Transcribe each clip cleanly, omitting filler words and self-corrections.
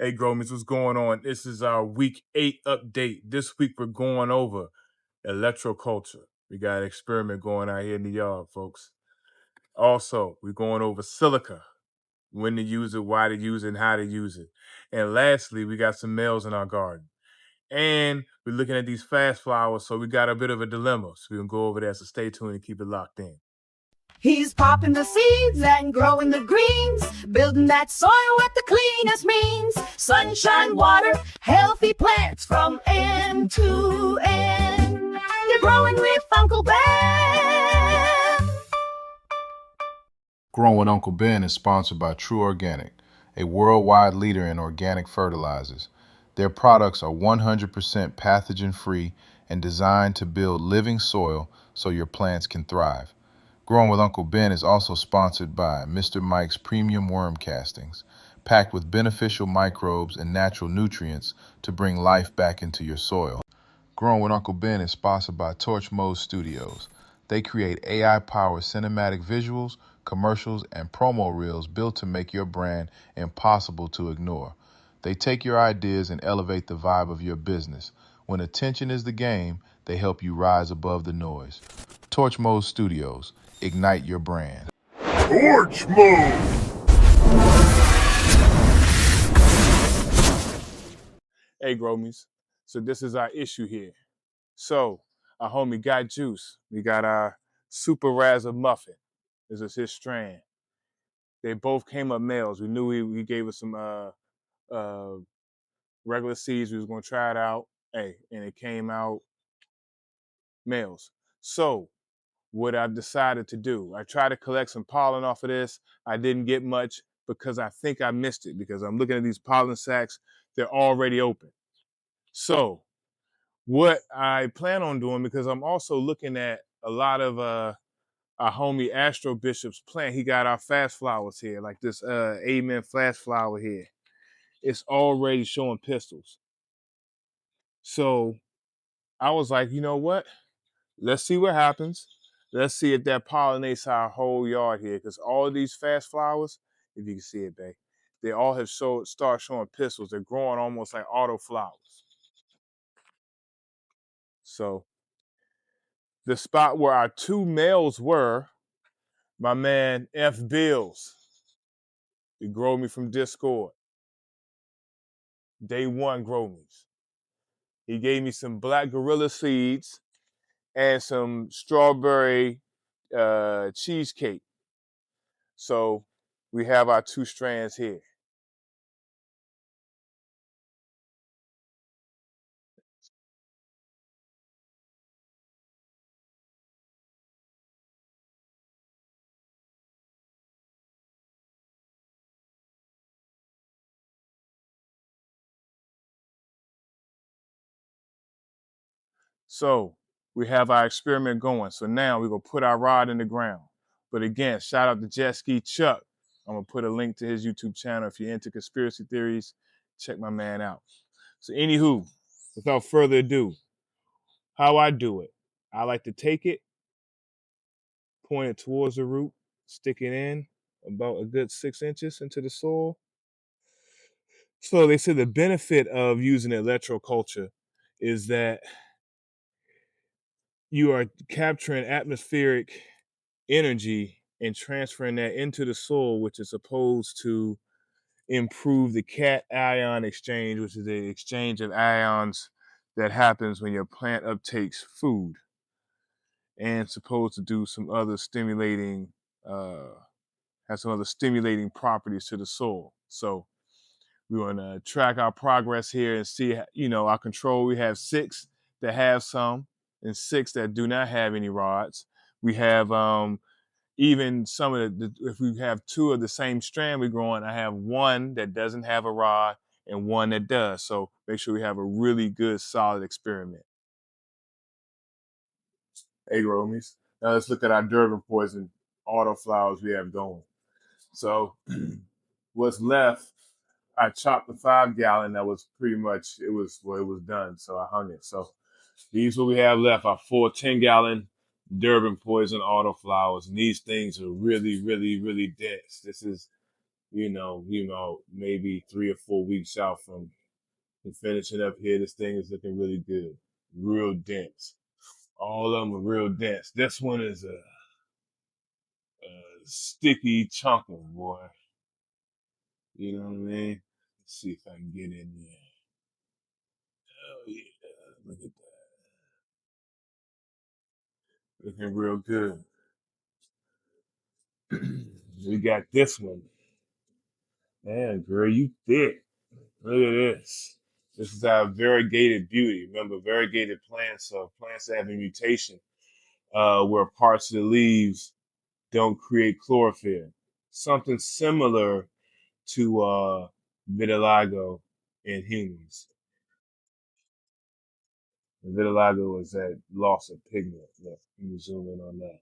Hey, Gromans, what's going on? This is our week 8 update. This week we're going over electroculture. We got an experiment going out here in the yard, folks. Also, we're going over silica, when to use it, why to use it, and how to use it. And lastly, we got some males in our garden. And we're looking at these fast flowers, so we got a bit of a dilemma. So we're going to go over there, so stay tuned and keep it locked in. He's popping the seeds and growing the greens, building that soil with the cleanest means. Sunshine, water, healthy plants from end to end. You're growing with Uncle Ben. Growin Uncle Ben is sponsored by True Organic, a worldwide leader in organic fertilizers. Their products are 100% pathogen-free and designed to build living soil so your plants can thrive. Growing with Uncle Ben is also sponsored by Mr. Mike's Premium Worm Castings, packed with beneficial microbes and natural nutrients to bring life back into your soil. Growing with Uncle Ben is sponsored by Torch Mode Studios. They create AI-powered cinematic visuals, commercials, and promo reels built to make your brand impossible to ignore. They take your ideas and elevate the vibe of your business. When attention is the game, they help you rise above the noise. Torch Mode Studios. Ignite your brand. Torch Mode! Hey, Gromies. So this is our issue here. So our homie got juice. We got our Super Razzer Muffin. This is his strand. They both came up males. We knew he gave us some regular seeds. We was gonna try it out. Hey, and it came out males. So what I decided to do, I tried to collect some pollen off of this. I didn't get much because I think I missed it because I'm looking at these pollen sacs. They're already open. So what I plan on doing, because I'm also looking at a lot of our homie Astro Bishop's plant. He got our fast flowers here, like this Amen fast flower here. It's already showing pistils. So I was like, you know what? Let's see what happens. Let's see if that pollinates our whole yard here, because all of these fast flowers, if you can see it, babe, they all have start showing pistils. They're growing almost like auto flowers. So the spot where our two males were, my man F. Bills, he grow me from Discord. Day one grow me's. He gave me some black gorilla seeds and some strawberry cheesecake. So we have our two strands here. So we have our experiment going. So now we're going to put our rod in the ground. But again, shout out to JetSki Chuck. I'm going to put a link to his YouTube channel. If you're into conspiracy theories, check my man out. So anywho, without further ado, how I do it, I like to take it, point it towards the root, stick it in about a good 6 inches into the soil. So they say the benefit of using electroculture is that you are capturing atmospheric energy and transferring that into the soil, which is supposed to improve the cation exchange, which is the exchange of ions that happens when your plant uptakes food, and supposed to do some other stimulating, have some other stimulating properties to the soil. So we want to track our progress here and see, our control. We have 6 that have some and 6 that do not have any rods. We have even some of if we have 2 of the same strand we're growing, I have 1 that doesn't have a rod and 1 that does. So make sure we have a really good, solid experiment. Hey, Romies. Now let's look at our Durban poison autoflowers we have going. So what's left, I chopped the 5-gallon. That was pretty much, it was done. So I hung it. So these what we have left are 4 10-gallon Durban poison autoflowers. And these things are really, really, really dense. This is maybe 3 or 4 weeks out from finishing up here. This thing is looking really good, real dense. All of them are real dense. This one is a sticky chunker, boy. You know what I mean? Let's see if I can get in there. Oh yeah, look at that, looking real good. We got this one. Man, girl, you thick. Look at this. This is our variegated beauty. Remember, variegated plants, so plants that have a mutation where parts of the leaves don't create chlorophyll. Something similar to vitiligo in humans. And vitiligo is that loss of pigment. Look, let me zoom in on that.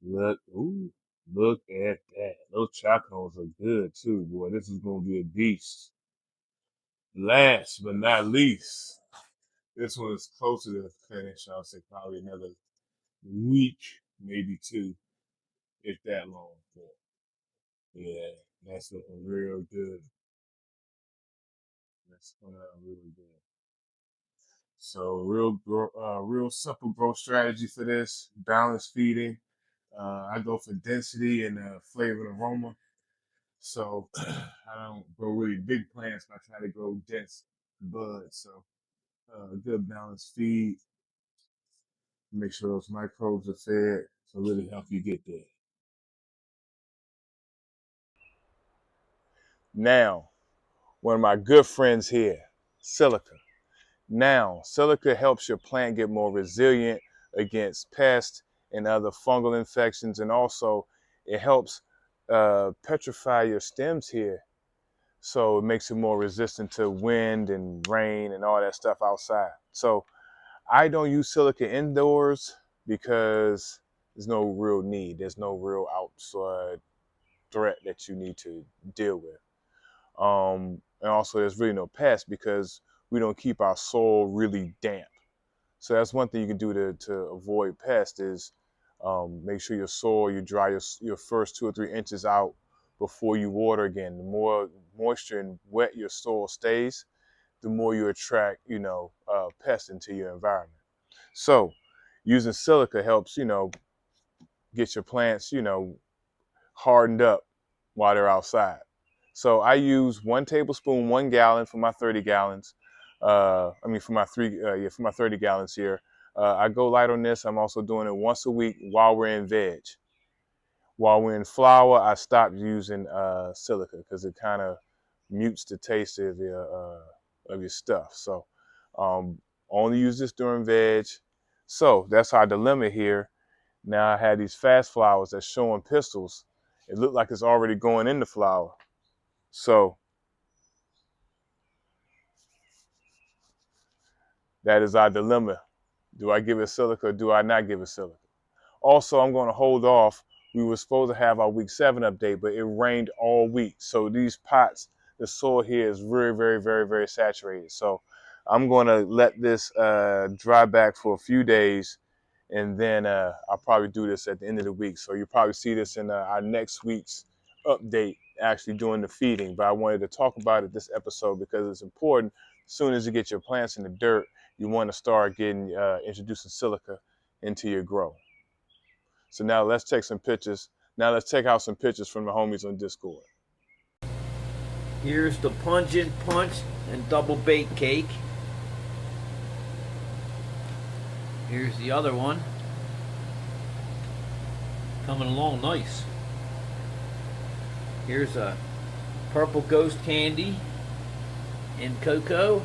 Look, ooh, look at that. Those chacos are good too, boy. This is gonna be a beast. Last but not least, this one is closer to the finish. I'll say probably another week, maybe two, if that long. But yeah, that's looking real good. That's coming out really good. So real simple growth strategy for this. Balanced feeding. I go for density and flavor and aroma. So I don't grow really big plants, but I try to grow dense buds. So good balanced feed. Make sure those microbes are fed. So really help you get there. Now, one of my good friends here, Silica. Now, silica helps your plant get more resilient against pests and other fungal infections, and also it helps petrify your stems here. So it makes it more resistant to wind and rain and all that stuff outside. So I don't use silica indoors because there's no real need. There's no real outside threat that you need to deal with. And also there's really no pests because we don't keep our soil really damp. So that's one thing you can do to avoid pests is make sure your soil, you dry your first 2 or 3 inches out before you water again. The more moisture and wet your soil stays, the more you attract, pests into your environment. So using silica helps, get your plants, hardened up while they're outside. So I use 1 tablespoon, 1 gallon for my 30 gallons. For my 30 gallons here. I go light on this. I'm also doing it once a week while we're in veg. While we're in flower, I stopped using silica because it kind of mutes the taste of your stuff. So only use this during veg. So that's our dilemma here. Now I had these fast flowers that's showing pistils. It looked like it's already going into flower. So that is our dilemma. Do I give it silica or do I not give it silica? Also, I'm going to hold off. We were supposed to have our week 7 update, but it rained all week. So these pots, the soil here is very, very, very, very saturated. So I'm going to let this dry back for a few days, and then I'll probably do this at the end of the week. So you'll probably see this in our next week's update, actually doing the feeding. But I wanted to talk about it this episode because it's important. As soon as you get your plants in the dirt, you want to start getting introducing silica into your grow. So now let's take some pictures. Now let's take out some pictures from the homies on Discord. Here's the pungent punch and double baked cake. Here's the other one. Coming along nice. Here's a purple ghost candy in cocoa.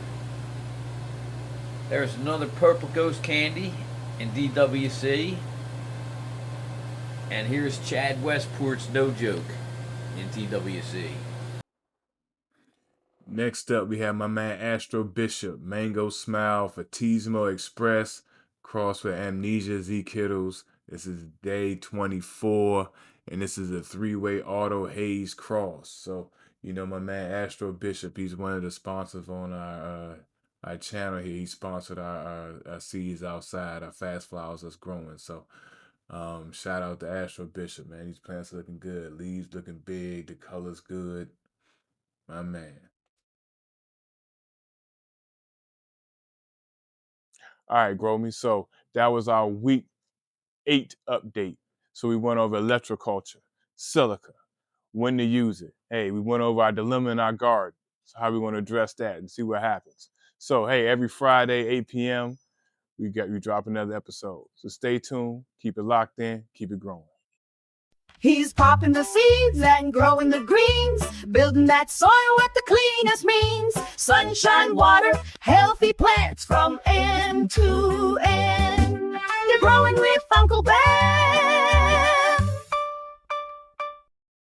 There's another purple ghost candy in DWC. And here's Chad Westport's No Joke in TWC. Next up, we have my man Astro Bishop, Mango Smile, Fatismo Express, cross with Amnesia Z Kittles. This is day 24, and this is a 3-way auto haze cross. So, my man Astro Bishop, he's one of the sponsors on our channel here. He sponsored our seeds outside, our fast flowers that's growing. So, Shout out to Astro Bishop, man. These plants are looking good. Leaves looking big. The color's good. My man. All right, Grow Me. So that was our week 8 update. So we went over electroculture, silica, when to use it. Hey, we went over our dilemma in our garden. So how we want to address that and see what happens. So hey, every Friday, 8 p.m., we drop another episode. So stay tuned, keep it locked in, keep it growing. He's popping the seeds and growing the greens, building that soil with the cleanest means. Sunshine, water, healthy plants from end to end. You're growing with Uncle Ben.